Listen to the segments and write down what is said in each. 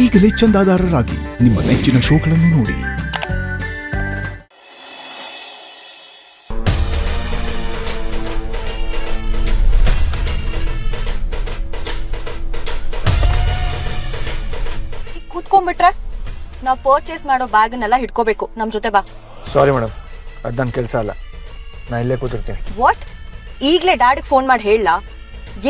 ಈಗಲೇ ಚಂದಾದಾರರಾಗಿ ನಿಮ್ಮ ನೆಚ್ಚಿನ ಶೋಗಳನ್ನು ನೋಡಿ. ಕೂತ್ಕೊಂಡ್ಬಿಟ್ರೆ ನಾವು ಪರ್ಚೇಸ್ ಮಾಡೋ ಬ್ಯಾಗನ್ನೆಲ್ಲ ಹಿಡ್ಕೋಬೇಕು. ನಮ್ಮ ಜೊತೆ ಬಾ. ಸಾರಿ ಮೇಡಮ್, ಅದು ನನ್ನ ಕೆಲಸ ಅಲ್ಲ. ನಾ ಇಲ್ಲೇ ಕೂತಿರ್ತೀನಿ. ವಾಟ್? ಈಗಲೇ ಡ್ಯಾಡಿಗೆ ಫೋನ್ ಮಾಡಿ ಹೇಳಲ್ಲ?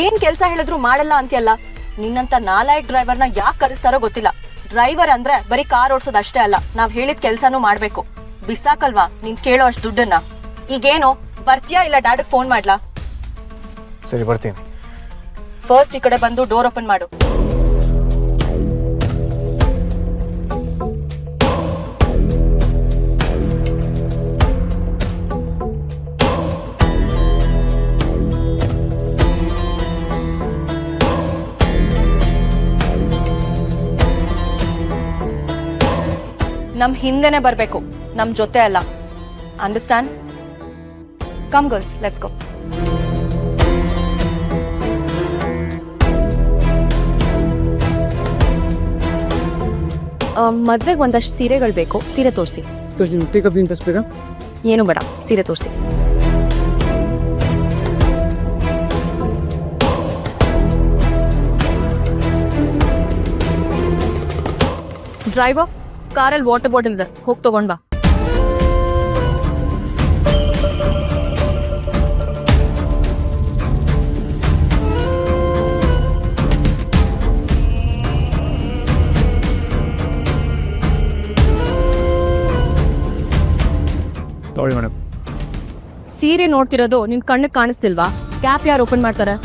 ಏನ್ ಕೆಲಸ ಹೇಳಿದ್ರು ಮಾಡಲ್ಲ ಅಂತೀಯಲ್ಲ? ನಿನ್ನಂತ ನಾಲಾಯಕ್ ಡ್ರೈವರ್ನ ಯಾಕೆ ಕರೆಸ್ತಾರೋ ಗೊತ್ತಿಲ್ಲ. ಡ್ರೈವರ್ ಅಂದ್ರೆ ಬರೀ ಕಾರ್ ಓಡಿಸೋದು ಅಷ್ಟೇ ಅಲ್ಲ, ನಾವ್ ಹೇಳಿದ ಕೆಲ್ಸಾನು ಮಾಡ್ಬೇಕು. ಬಿಸಾಕಲ್ವಾ ನೀನ್ ಕೇಳೋ ಅಷ್ಟು ದುಡ್ಡನ್ನ? ಈಗೇನು ಬರ್ತೀಯಾ ಇಲ್ಲ ಡ್ಯಾಡಿಗೆ ಫೋನ್ ಮಾಡ್ಲಾ? ಸರಿ, ಬರ್ತೀನಿ. ಫಸ್ಟ್ ಈ ಕಡೆ ಬಂದು ಡೋರ್ ಓಪನ್ ಮಾಡು. ನಮ್ ಹಿಂದೆನೆ ಬರ್ಬೇಕು, ನಮ್ ಜೊತೆ ಅಲ್ಲ. ಅಂಡರ್ಸ್ಟ್ಯಾಂಡ್? ಕಮ್ ಗರ್ಲ್ಸ್, ಲೆಟ್ಸ್ ಗೋ. ಮದ್ವೆಗೆ ಒಂದಷ್ಟು ಸೀರೆಗಳು ಬೇಕು. ಸೀರೆ ತೋರಿಸಿ. ಏನು ಬೇಡ, ಸೀರೆ ತೋರಿಸಿ. ಡ್ರೈವರ್, ಕಾರಲ್ಲಿ ವಾಟರ್ ಬಾಟಲ್ ಇದೆ, ಹೋಗಿ ತಗೊಂಡ್ ಬಾ. Sorry madam. ಸೀರೆ ನೋಡ್ತಿರೋದು ನಿನ್ ಕಣ್ಣಿಗೆ ಕಾಣಿಸ್ತಿಲ್ವಾ? ಕ್ಯಾಪ್ ಯಾರು ಓಪನ್ ಮಾಡ್ತಾರೆ?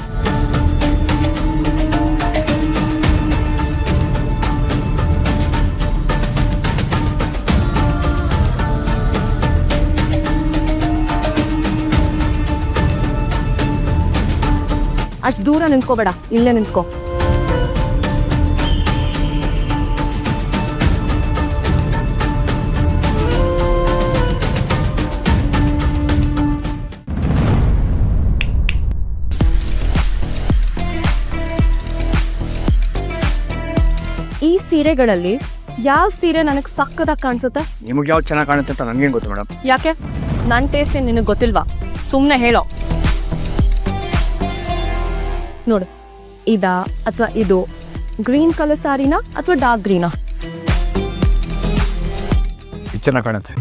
ಅಷ್ಟು ದೂರ ನಿಂತ್ಕೋಬೇಡ, ಇಲ್ಲೇ ನಿಂತ್ಕೋ. ಈ ಸೀರೆಗಳಲ್ಲಿ ಯಾವ ಸೀರೆ ನನಗೆ ಸಕ್ಕದಾಗಿ ಕಾಣಿಸುತ್ತೆ? ನಿಮಗೆ ಯಾವ್ದು ಚೆನ್ನಾಗಿ ಕಾಣುತ್ತೆ ಅಂತ ನನಗೇನು ಗೊತ್ತು ಮೇಡಮ್. ಯಾಕೆ? ನನ್ನ ಟೇಸ್ಟ್ ಏನು ನಿನಗೆ ಗೊತ್ತಿಲ್ವಾ? ಸುಮ್ಮನೆ ಹೇಳೋ. ನೋಡು, ಇದಾ ಅಥವಾ ಇದು? ಗ್ರೀನ್ ಕಲರ್ ಸಾರಿನಾ ಅಥವಾ ಡಾರ್ಕ್ ಗ್ರೀನಾ? ಇದು ಚೆನ್ನಾಗಿ ಕಾಣುತ್ತೆ.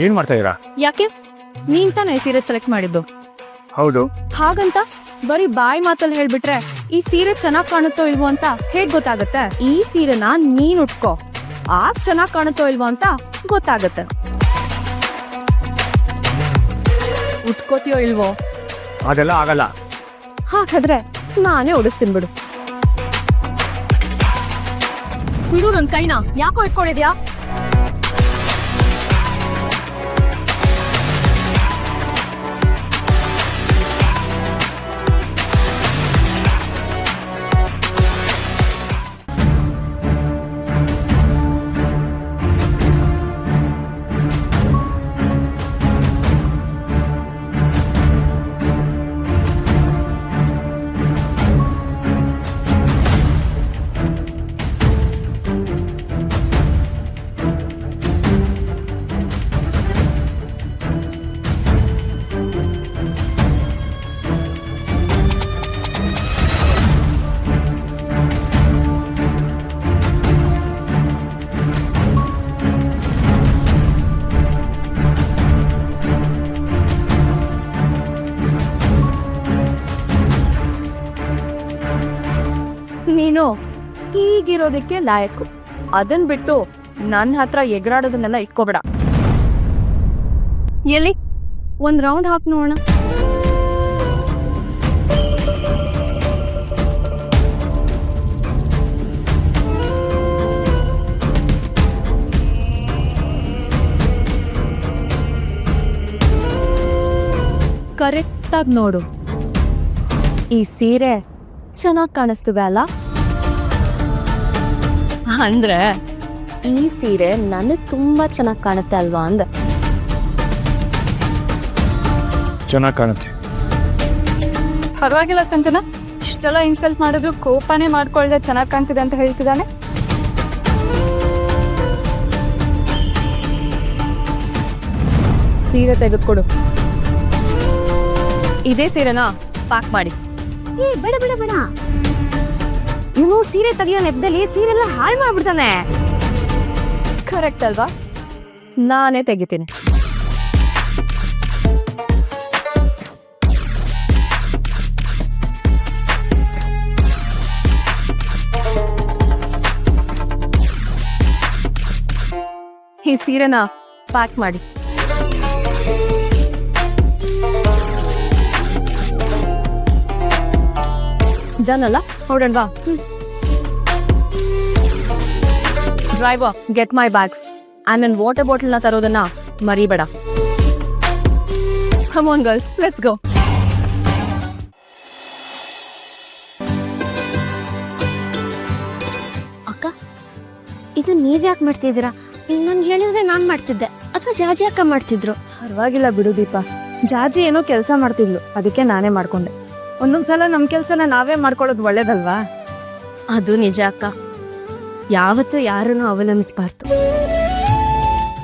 ಏನ್ ಮಾಡ್ತಾ ಇದೀರಾ? ಯಾಕೆ? ನೀನ್ ತಾನೇ ಸೀರೆ ಸೆಲೆಕ್ಟ್ ಮಾಡಿದ್ದು. ಹೌದು. ಹಾಗಂತ ಬರೀ ಬಾಯಿ ಮಾತಲ್ಲಿ ಹೇಳ್ಬಿಟ್ರೆ ಈ ಸೀರೆ ಚೆನ್ನಾಗ್ ಕಾಣುತ್ತೋ ಇಲ್ವೋ ಅಂತ ಹೇಗ್ ಗೊತ್ತಾಗತ್ತೆ? ಈ ಸೀರೆನ ನೀನ್ ಉಟ್ಕೋ, ಆಗ ಚೆನ್ನಾಗ್ ಕಾಣುತ್ತೋ ಇಲ್ವೋ ಅಂತ ಗೊತ್ತಾಗತ್ತೆ. ಉಟ್ಕೋತೀಯೋ ಇಲ್ವೋ? ಅದೆಲ್ಲ ಆಗಲ್ಲ. ಹಾಗಾದ್ರೆ ನಾನೇ ಉಡಿಸ್ತೀನಿ ಬಿಡು. ಬಿಡು ನನ್ ಕೈನ, ಯಾಕೋ ಇಟ್ಕೊಂಡಿದ್ಯಾ? ನೀನು ಹೀಗಿರೋದಕ್ಕೆ ಲಾಯಕು. ಅದನ್ ಬಿಟ್ಟು ನನ್ನ ಹತ್ರ ಎಗರಾಡೋದನ್ನೆಲ್ಲ ಇಟ್ಕೋಬೇಡ. ಎಲ್ಲಿ ಒಂದ್ ರೌಂಡ್ ಹಾಕಿ ನೋಡೋಣ. ಕರೆಕ್ಟಾಗಿ ನೋಡು. ಈ ಸೀರೆ ಚೆನ್ನಾಗಿ ಕಾಣಿಸ್ತವೆ ಅಲ್ಲ? ಅಂದ್ರೆ ಈ ಸೀರೆ ನನಗೆ ತುಂಬಾ ಚೆನ್ನಾಗಿ ಕಾಣುತ್ತೆ ಅಲ್ವಾ ಅಂದ. ಚೆನ್ನಾಗಿ ಕಾಣುತ್ತೆ. ಪರವಾಗಿಲ್ಲ ಸಂಜನಾ, ಇಷ್ಟೆಲ್ಲ ಇನ್ಸಲ್ಟ್ ಮಾಡಿದ್ರು ಕೋಪನೇ ಮಾಡ್ಕೊಳ್ದೆ ಚೆನ್ನಾಗಿ ಕಾಣ್ತಿದೆ ಅಂತ ಹೇಳ್ತಿದ್ದಾನೆ. ಸೀರೆ ತೆಗೆದುಕೊಡು. ಇದೇ ಸೀರೆನಾ? ಪ್ಯಾಕ್ ಮಾಡಿ. ಏ ಬೇಡ ಬೇಡ ಬೇಡ, ಇವನು ಸೀರೆ ತೆಗಿಯೋ ನೆಪದಲ್ಲಿ ಸೀರೆಲ್ಲ ಹಾಳು ಮಾಡ್ಬಿಡ್ತಾನೆ. ಕರೆಕ್ಟ್ ಅಲ್ವಾ? ನಾನೇ ತೆಗಿತೀನಿ. ಈ ಸೀರೆನ ಪ್ಯಾಕ್ ಮಾಡಿ. ಡನ್ ಅಲ್ಲ? ಹೊರಡೋಣವಾ? Driver, get my bags and ನನ್ನ ವಾಟರ್ ಬಾಟಲ್ನ ತರೋದನ್ನ ಮರಿಬೇಡ. Come on girls, let's go. ಅಕ್ಕ, ಇದು ನೀವ್ ಯಾಕೆ ಮಾಡ್ತಿದ್ದೀರಾ? ಇನ್ನೊಂದು ಹೇಳಿದ್ರೆ ನಾನ್ ಮಾಡ್ತಿದ್ದೆ, ಅಥವಾ ಜಾಜಿ ಅಕ್ಕ ಮಾಡ್ತಿದ್ರು. ಪರವಾಗಿಲ್ಲ ಬಿಡು ದೀಪ, ಜಾಜಿ ಏನೋ ಕೆಲಸ ಮಾಡ್ತಿದ್ಲು, ಅದಕ್ಕೆ ನಾನೇ ಮಾಡ್ಕೊಂಡೆ. ಒಂದೊಂದ್ಸಲ ನಮ್ಮ ಕೆಲಸನ ನಾವೇ ಮಾಡ್ಕೊಳ್ಳೋದು ಒಳ್ಳೇದಲ್ವಾ? ಅದು ನಿಜ ಅಕ್ಕ. ಯಾವತ್ತೂ ಯಾರನ್ನು ಅವಲಂಬಿಸ್ಬಾರ್ದು.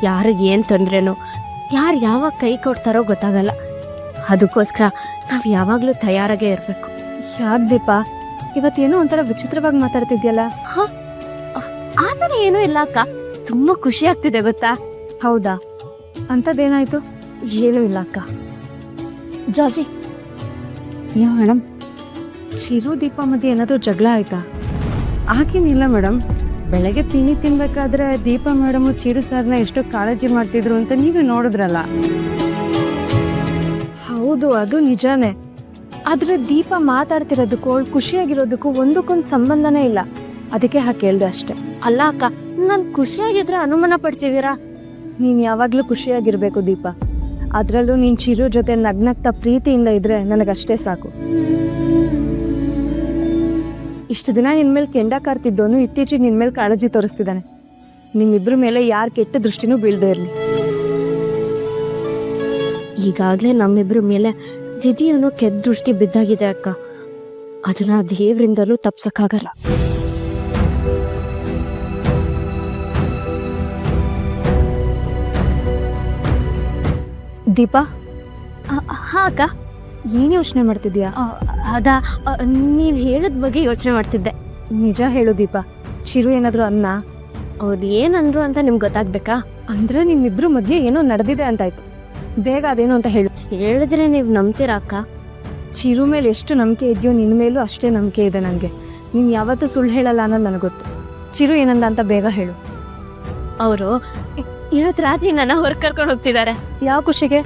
ಯಾರಿಗೆ ಏನು ತೊಂದ್ರೆನೋ, ಯಾರು ಯಾವಾಗ ಕೈ ಕೊಡ್ತಾರೋ ಗೊತ್ತಾಗಲ್ಲ. ಅದಕ್ಕೋಸ್ಕರ ನಾವು ಯಾವಾಗಲೂ ತಯಾರಾಗೇ ಇರಬೇಕು. ಯಾಕೆ ದೀಪ, ಇವತ್ತೇನೋ ಒಂಥರ ವಿಚಿತ್ರವಾಗಿ ಮಾತಾಡ್ತಿದ್ಯಲ್ಲ? ಆ ಥರ ಏನೂ ಇಲ್ಲ ಅಕ್ಕ, ತುಂಬ ಖುಷಿ ಆಗ್ತಿದೆ ಗೊತ್ತಾ. ಹೌದಾ? ಅಂಥದ್ದೇನಾಯ್ತು? ಏನೂ ಇಲ್ಲ ಅಕ್ಕ. ಜಾಜಿ ಯಾ ಮೇಡಮ್, ಚಿರು ದೀಪ ಮಧ್ಯೆ ಏನಾದರೂ ಜಗಳ ಆಯ್ತಾ? ಹಾಗೇನಿಲ್ಲ ಮೇಡಮ್, ಬೆಳಗ್ಗೆ ತಿನ್ಬೇಕಾದ್ರೆ ದೀಪ ಮೇಡಮು ಚಿರು ಸರ್ನ ಎಷ್ಟು ಕಾಳಜಿ ಮಾಡ್ತಿದ್ರು ಅಂತ ನೀವೇ ನೋಡಿದ್ರಲ್ಲ. ಹೌದು, ಅದು ನಿಜಾನೇ. ಆದರೆ ದೀಪ ಮಾತಾಡ್ತಿರೋದಕ್ಕೂ ಅವಳು ಖುಷಿಯಾಗಿರೋದಕ್ಕೂ ಒಂದಕ್ಕೊಂದು ಸಂಬಂಧನೇ ಇಲ್ಲ. ಅದಕ್ಕೆ ಹಾಗೆ ಕೇಳಿದೆ ಅಷ್ಟೆ. ಅಲ್ಲ ಅಕ್ಕ, ನಾನು ಖುಷಿಯಾಗಿದ್ರೆ ಅನುಮಾನ ಪಡ್ತಿದ್ದೀರಾ? ನೀನು ಯಾವಾಗಲೂ ಖುಷಿಯಾಗಿರಬೇಕು ದೀಪ. ಅದರಲ್ಲೂ ನೀನು ಚಿರು ಜೊತೆ ನಗ್ನಗ್ತಾ ಪ್ರೀತಿಯಿಂದ ಇದ್ರೆ ನನಗಷ್ಟೇ ಸಾಕು. ಇಷ್ಟು ದಿನ ನಿನ್ನ ಮೇಲೆ ಕೆಂಡ ಕಾರ್ತಿದ್ದವನು ಇತ್ತೀಚೆಗೆ ನಿನ್ನ ಮೇಲೆ ಕಾಳಜಿ ತೋರಿಸ್ತಿದ್ದಾನೆ. ನಿಮ್ಮಿಬ್ಬರ ಮೇಲೆ ಯಾರು ಕೆಟ್ಟ ದೃಷ್ಟಿನೂ ಬೀಳದೇ ಇರಲಿ. ಈಗಾಗಲೇ ನಮ್ಮಿಬ್ಬರ ಮೇಲೆ ವಿಧಿಯನ್ನು ಕೆಟ್ಟ ದೃಷ್ಟಿ ಬಿದ್ದಾಗಿದೆ ಅಕ್ಕ. ಅದನ್ನ ದೇವರಿಂದಲೂ ತಪ್ಸಕ್ಕಾಗಲ್ಲ. ದೀಪ, ಹಾ ಅಕ್ಕ. ಏನು ಯೋಚನೆ ಮಾಡ್ತಿದ್ಯಾ? ಅದಾ, ನೀವು ಹೇಳಿದ ಬಗ್ಗೆ ಯೋಚನೆ ಮಾಡ್ತಿದ್ದೆ. ನಿಜ ಹೇಳು ದೀಪ, ಚಿರು ಏನಾದರೂ ಅನ್ನ? ಅವ್ರು ಏನಂದ್ರು ಅಂತ ನಿಮ್ಗೆ ಗೊತ್ತಾಗ್ಬೇಕಾ? ಅಂದರೆ ನಿಮ್ಮಿಬ್ರು ಮಧ್ಯೆ ಏನೋ ನಡೆದಿದೆ ಅಂತಾಯ್ತು. ಬೇಗ ಅದೇನು ಅಂತ ಹೇಳು. ಹೇಳಿದ್ರೆ ನೀವು ನಂಬ್ತೀರಾ ಅಕ್ಕ? ಚಿರು ಮೇಲೆ ಎಷ್ಟು ನಂಬಿಕೆ ಇದೆಯೋ ನಿನ್ನ ಮೇಲೂ ಅಷ್ಟೇ ನಂಬಿಕೆ ಇದೆ ನನಗೆ. ನೀನು ಯಾವತ್ತೂ ಸುಳ್ಳು ಹೇಳಲ್ಲ ಅನ್ನೋದು ನನಗೆ ಗೊತ್ತು. ಚಿರು ಏನಂದ ಅಂತ ಬೇಗ ಹೇಳು. ಅವರು ಇವತ್ತು ರಾತ್ರಿ ನನ್ನ ಹೊರಗೆ ಕರ್ಕೊಂಡು ಹೋಗ್ತಿದ್ದಾರೆ. ಯಾವ ಖುಷಿಗೆ?